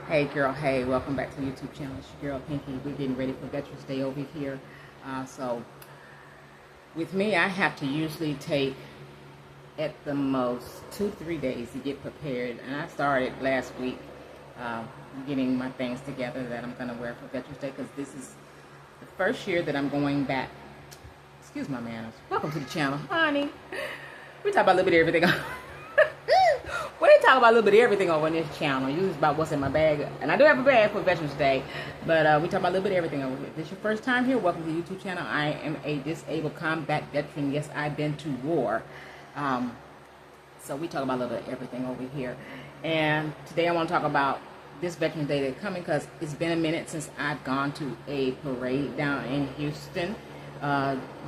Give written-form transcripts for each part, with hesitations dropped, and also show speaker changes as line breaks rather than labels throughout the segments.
Hey girl, hey, welcome back to the YouTube channel. It's your girl Pinky. We're getting ready for Veterans Day over here. So with me, I have to usually take at the most 2-3 days to get prepared. And I started last week getting my things together that I'm going to wear for Veterans Day, because this is the first year that I'm going back. Excuse my manners. Welcome to the channel, honey. We talk about a little bit of everything. We talk about a little bit of everything over on this channel. Usually it's about what's in my bag. And I do have a bag for Veterans Day. But we talk about a little bit of everything over here. If this is your first time here, welcome to the YouTube channel. I am a disabled combat veteran. Yes, I've been to war. So we talk about a little bit of everything over here. And today I want to talk about this Veterans Day that's coming, because it's been a minute since I've gone to a parade down in Houston.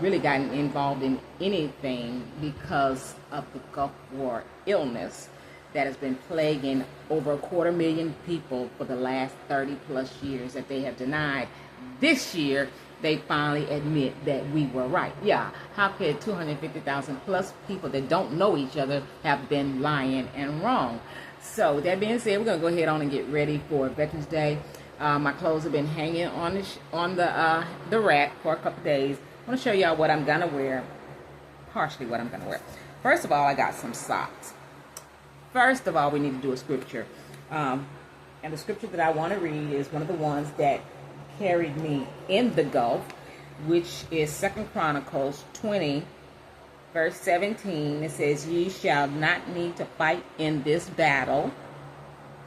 Really gotten involved in anything because of the Gulf War illness that has been plaguing over 250,000 people for the last 30 plus years that they have denied. This year, they finally admit that we were right. Yeah, how could 250,000 plus people that don't know each other have been lying and wrong? So with that being said, we're gonna go ahead on and get ready for Veterans Day. My clothes have been hanging on the rack for a couple days. I want to show y'all what I'm gonna wear. Partially what I'm gonna wear. First of all, I got some socks. First of all, we need to do a scripture. And the scripture that I want to read is one of the ones that carried me in the Gulf, which is 2 Chronicles 20, verse 17. It says, "Ye shall not need to fight in this battle.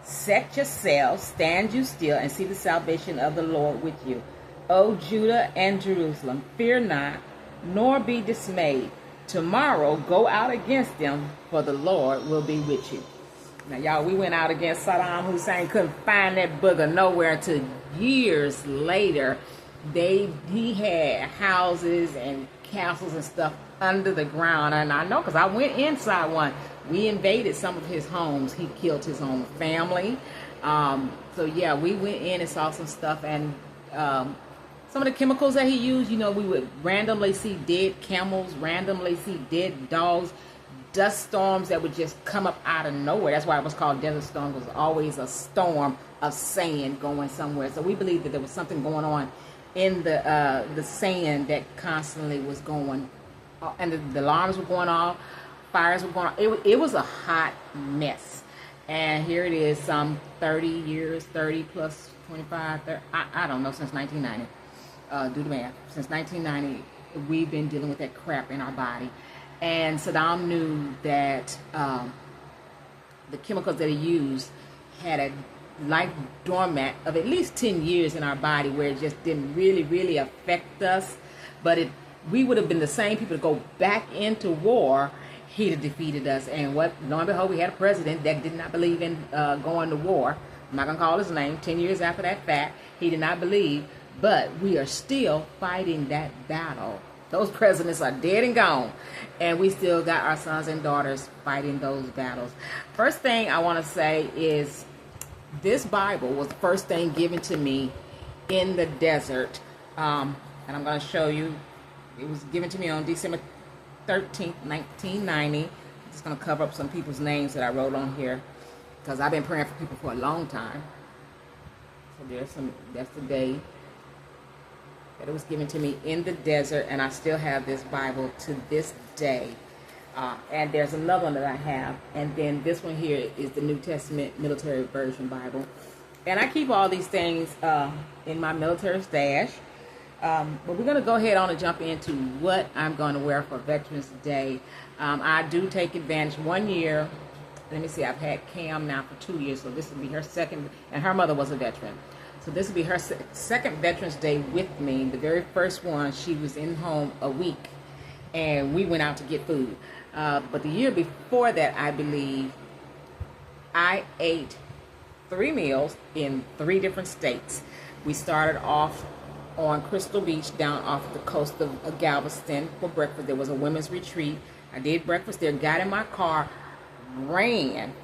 Set yourselves, stand you still, and see the salvation of the Lord with you. O Judah and Jerusalem, fear not, nor be dismayed. Tomorrow go out against them, for the Lord will be with you." Now, y'all, we went out against Saddam Hussein, couldn't find that booger nowhere until years later. He had houses and castles and stuff under the ground, and I know because I went inside one. We invaded some of his homes. He killed his own family. So yeah, we went in and saw some stuff, and some of the chemicals that he used, we would randomly see dead camels, randomly see dead dogs, dust storms that would just come up out of nowhere. That's why it was called Desert Storm. It was always a storm of sand going somewhere. So we believe that there was something going on in the sand that constantly was going, and the alarms were going off, fires were going on. It was a hot mess. And here it is, some 30 years, 30 plus 25, 30, I don't know, since 1990. Do the math. Since 1990, we've been dealing with that crap in our body. And Saddam knew that the chemicals that he used had a life dormant of at least 10 years in our body, where it just didn't really affect us. But we would have been the same people to go back into war. He'd have defeated us. And lo and behold, we had a president that did not believe in going to war. I'm not going to call his name. 10 years after that fact, he did not believe. But we are still fighting that battle. Those presidents are dead and gone. And we still got our sons and daughters fighting those battles. First thing I want to say is this Bible was the first thing given to me in the desert. And I'm going to show you. It was given to me on December 13th, 1990. I'm just going to cover up some people's names that I wrote on here, because I've been praying for people for a long time. So that's the day that it was given to me in the desert, and I still have this Bible to this day. And there's another one that I have, and then this one here is the New Testament Military Version Bible. And I keep all these things in my military stash. But we're going to go ahead on and jump into what I'm going to wear for Veterans Day. I do take advantage 1 year. Let me see, I've had Cam now for 2 years, so this will be her second, and her mother was a veteran. So this will be her second Veterans Day with me. The very first one, she was in home a week, and we went out to get food. But the year before that, I believe, I ate 3 meals in 3 different states. We started off on Crystal Beach down off the coast of Galveston for breakfast. There was a women's retreat. I did breakfast there, got in my car,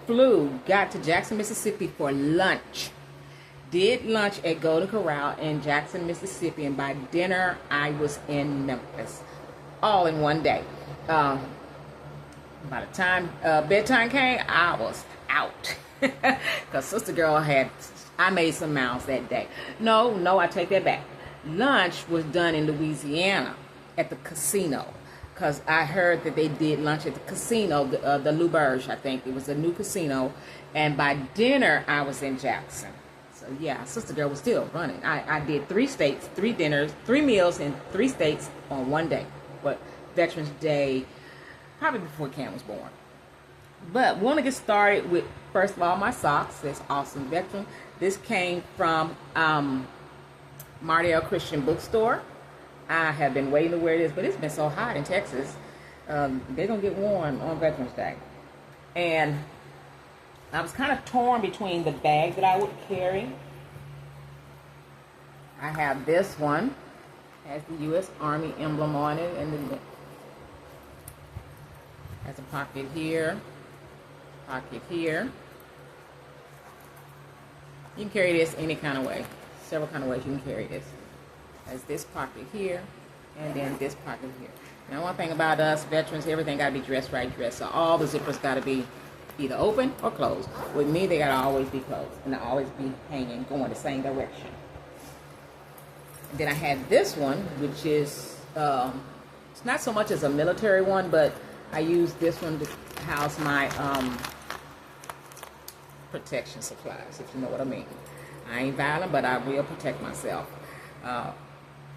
flew, got to Jackson, Mississippi for lunch. Did lunch at Golden Corral in Jackson, Mississippi, and by dinner, I was in Memphis. All in one day. By the time bedtime came, I was out. Because Sister Girl had I made some miles that day. No, I take that back. Lunch was done in Louisiana at the casino, because I heard that they did lunch at the casino, the L'Auberge, I think. It was a new casino. And by dinner, I was in Jackson. So, yeah, Sister Girl was still running. I did 3 states, 3 dinners, 3 meals in 3 states on one day. But Veterans Day, probably before Cam was born. But want to get started with, first of all, my socks. This awesome veteran. This came from Mardale Christian Bookstore. I have been waiting to wear this, but it's been so hot in Texas. They're going to get warm on Veterans Day. And I was kind of torn between the bag that I would carry. I have this one. Has the U.S. Army emblem on it. And then has a pocket here. Pocket here. You can carry this any kind of way. Several kind of ways you can carry this. Has this pocket here, and then this pocket here. Now, one thing about us veterans, everything got to be dressed right, dressed. So all the zippers got to be either open or closed. With me, they got to always be closed, and they always be hanging, going the same direction. And then I had this one, which is it's not so much as a military one, but I use this one to house my protection supplies, if you know what I mean. I ain't violent, but I will protect myself.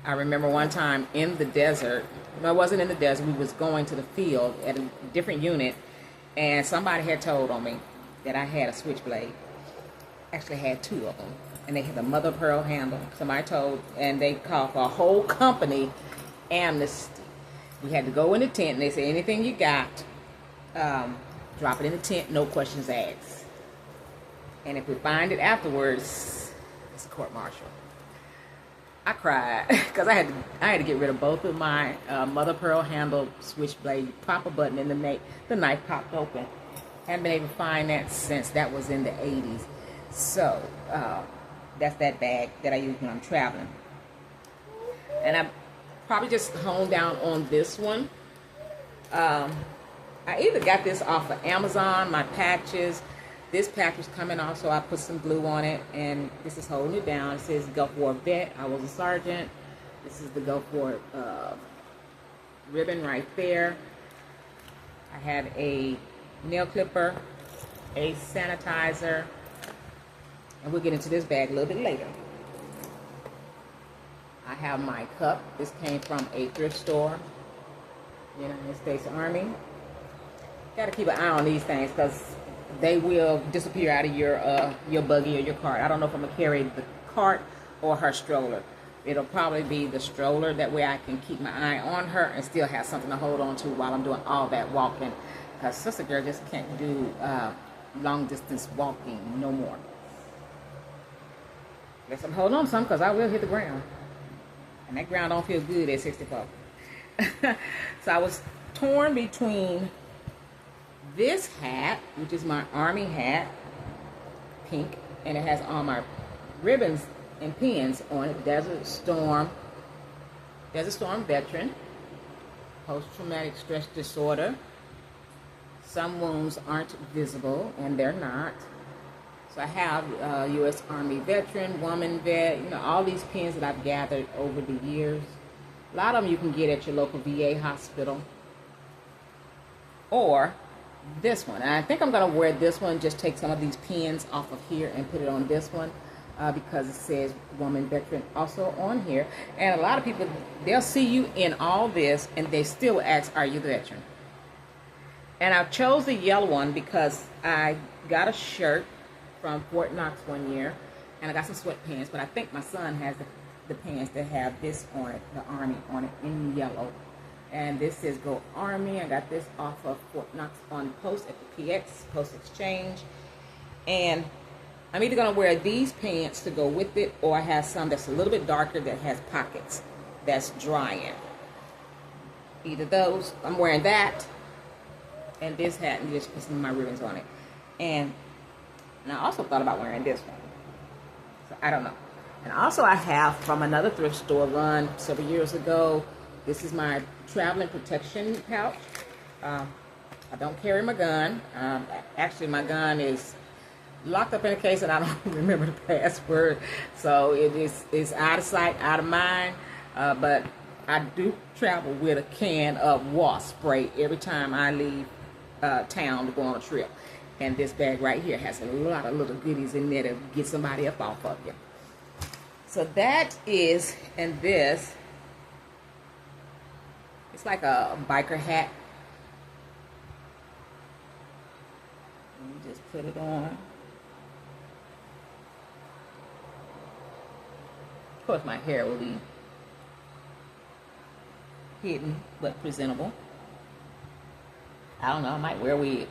I remember one time in the desert, no, I wasn't in the desert, we was going to the field at a different unit, and somebody had told on me that I had a switchblade. Actually had 2 of them, and they had the mother of pearl handle. Somebody told, and they called for a whole company amnesty. We had to go in the tent, and they said, anything you got, drop it in the tent, no questions asked. And if we find it afterwards, it's a court-martial. I cried because I had to get rid of both of my mother pearl handle switchblade. You pop a button and the knife popped open. Haven't been able to find that since that was in the 80s. So that's that bag that I use when I'm traveling. And I probably just honed down on this one. I either got this off of Amazon, my patches. This patch was coming off, so I put some glue on it, and this is holding it down. It says Gulf War Vet. I was a sergeant. This is the Gulf War ribbon right there. I have a nail clipper, a sanitizer, and we'll get into this bag a little bit later. I have my cup. This came from a thrift store, United States Army. Got to keep an eye on these things because they will disappear out of your buggy or your cart. I don't know if I'm going to carry the cart or her stroller. It'll probably be the stroller. That way I can keep my eye on her and still have something to hold on to while I'm doing all that walking. Because Sister Girl just can't do long distance walking no more. Guess I'm holding on to something because I will hit the ground. And that ground don't feel good at 64. So I was torn between this hat, which is my Army hat, pink, and it has all my ribbons and pins on it. Desert Storm veteran, post-traumatic stress disorder. Some wounds aren't visible, and they're not. So I have U.S. Army veteran, woman vet, all these pins that I've gathered over the years. A lot of them you can get at your local VA hospital. Or this one. And I think I'm going to wear this one, just take some of these pins off of here and put it on this one because it says woman veteran also on here. And a lot of people, they'll see you in all this and they still ask, are you the veteran? And I chose the yellow one because I got a shirt from Fort Knox one year and I got some sweatpants, but I think my son has the pants that have this on it, the Army on it in yellow. And this says Go Army. I got this off of Fort Knox on post at the PX, Post Exchange. And I'm either going to wear these pants to go with it, or I have some that's a little bit darker that has pockets that's drying. Either those. I'm wearing that and this hat and just put some of my ribbons on it. And I also thought about wearing this one. So I don't know. And also I have from another thrift store run several years ago. This is my traveling protection pouch. I don't carry my gun. Actually, my gun is locked up in a case and I don't remember the password. So it's out of sight, out of mind. But I do travel with a can of wasp spray every time I leave town to go on a trip. And this bag right here has a lot of little goodies in there to get somebody up off of you. So that is, and this, it's like a biker hat. Let me just put it on. Of course, my hair will be hidden but presentable. I don't know, I might wear a wig.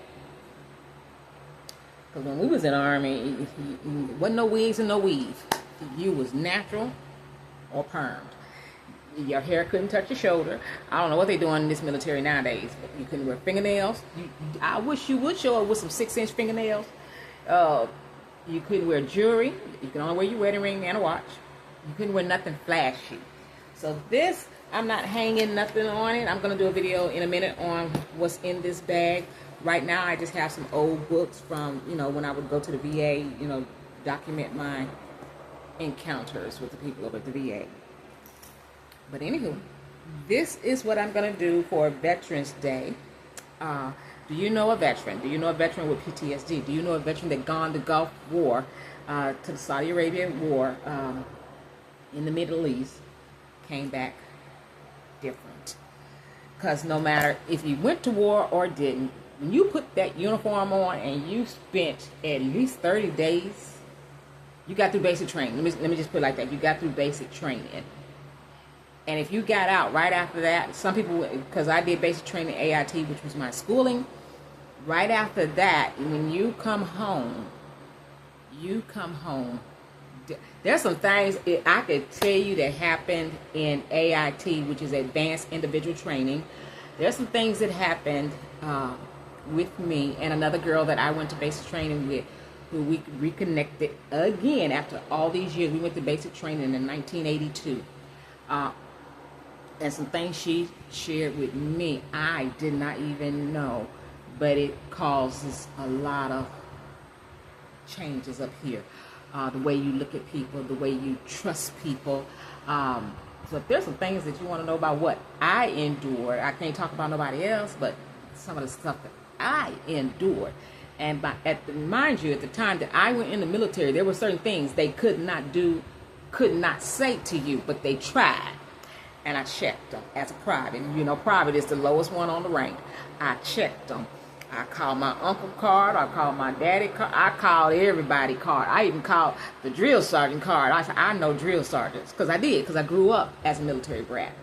Because when we was in the Army, wasn't no wigs and no weave. You was natural or permed. Your hair couldn't touch your shoulder. I don't know what they do in this military nowadays, but you couldn't wear fingernails. I wish you would show up with some 6-inch fingernails. You couldn't wear jewelry. You can only wear your wedding ring and a watch. You couldn't wear nothing flashy. So this, I'm not hanging nothing on it. I'm going to do a video in a minute on what's in this bag. Right now, I just have some old books from, when I would go to the VA, document my encounters with the people over at the VA. But anywho, this is what I'm going to do for Veterans Day. Do you know a veteran? Do you know a veteran with PTSD? Do you know a veteran that gone to Gulf War, to the Saudi Arabian War in the Middle East, came back different? Because no matter if you went to war or didn't, when you put that uniform on and you spent at least 30 days, you got through basic training. Let me just put it like that. You got through basic training. And if you got out right after that, some people, because I did basic training AIT, which was my schooling, right after that, when you come home, there's some things I could tell you that happened in AIT, which is Advanced Individual Training. There's some things that happened with me and another girl that I went to basic training with, who we reconnected again after all these years. We went to basic training in 1982. And some things she shared with me, I did not even know, but it causes a lot of changes up here. The way you look at people, the way you trust people. So if there's some things that you want to know about what I endured, I can't talk about nobody else, but some of the stuff that I endured. And mind you, at the time that I went in the military, there were certain things they could not do, could not say to you, but they tried. And I checked them as a private. Private is the lowest one on the rank. I checked them. I called my uncle card. I called my daddy card. I called everybody card. I even called the drill sergeant card. I said, I know drill sergeants. Because I grew up as a military brat.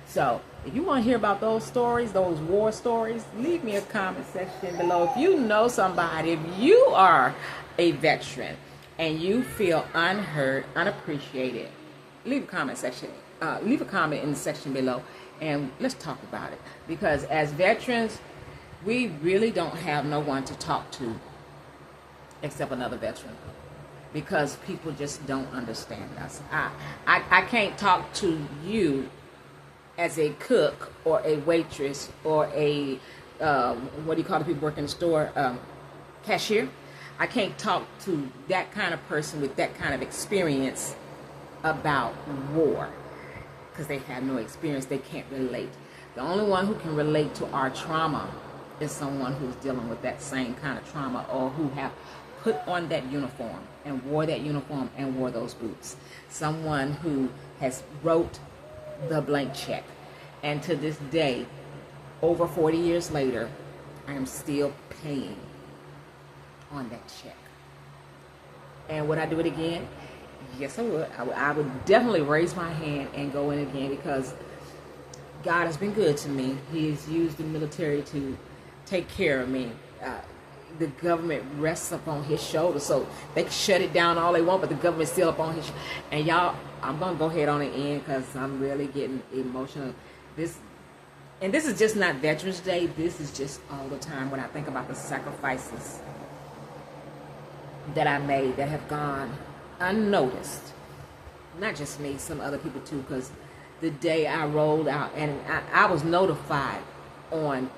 So if you want to hear about those stories, those war stories, leave me a comment section below. If you know somebody, if you are a veteran and you feel unheard, unappreciated, leave a comment section. Leave a comment in the section below and let's talk about it. Because as veterans, we really don't have no one to talk to except another veteran. Because people just don't understand us. I can't talk to you as a cook or a waitress or a, what do you call the people working in the store, cashier. I can't talk to that kind of person with that kind of experience about war. Because they have no experience, they can't relate. The only one who can relate to our trauma is someone who's dealing with that same kind of trauma, or who have put on that uniform and wore that uniform and wore those boots. Someone who has wrote the blank check. And to this day, over 40 years later, I am still paying on that check. And would I do it again? Yes, I would. I would definitely raise my hand and go in again, because God has been good to me. He has used the military to take care of me. The government rests upon his shoulders, so they can shut it down all they want, but the government's still up on his shoulders. And y'all, I'm going to go ahead on the end because I'm really getting emotional. This is just not Veterans Day. This is just all the time when I think about the sacrifices that I made that have gone unnoticed. Not just me, some other people too, because the day I rolled out, and I was notified on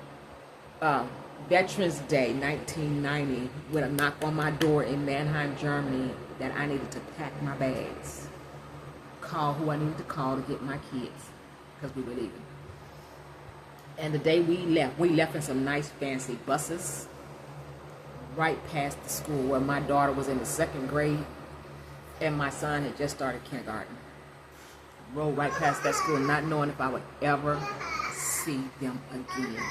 Veterans Day 1990 with a knock on my door in Mannheim, Germany, that I needed to pack my bags, call who I needed to call to get my kids, because we were leaving. And the day we left in some nice fancy buses right past the school where my daughter was in the 2nd grade and my son had just started kindergarten. Rode right past that school not knowing if I would ever see them again.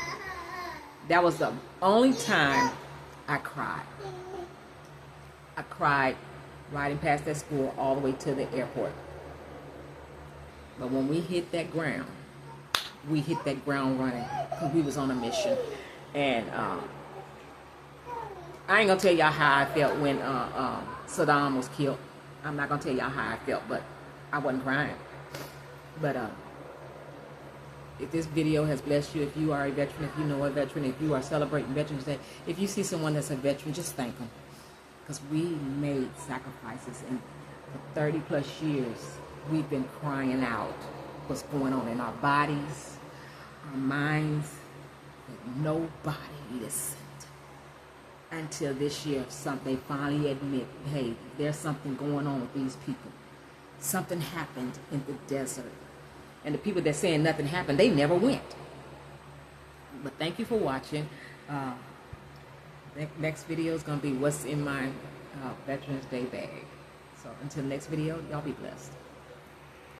That was the only time I cried. I cried riding past that school all the way to the airport. But when we hit that ground, we hit that ground running because we was on a mission. And I ain't gonna tell y'all how I felt when Saddam was killed. I'm not gonna tell y'all how I felt, but I wasn't crying. But if this video has blessed you, if you are a veteran, if you know a veteran, if you are celebrating Veterans Day, if you see someone that's a veteran, just thank them. Because we made sacrifices, and for 30 plus years, we've been crying out what's going on in our bodies, our minds, but nobody listened. Until this year, they finally admit, hey, there's something going on with these people. Something happened in the desert. And the people that saying nothing happened, they never went. But thank you for watching. Next video is going to be what's in my Veterans Day bag. So until next video, y'all be blessed.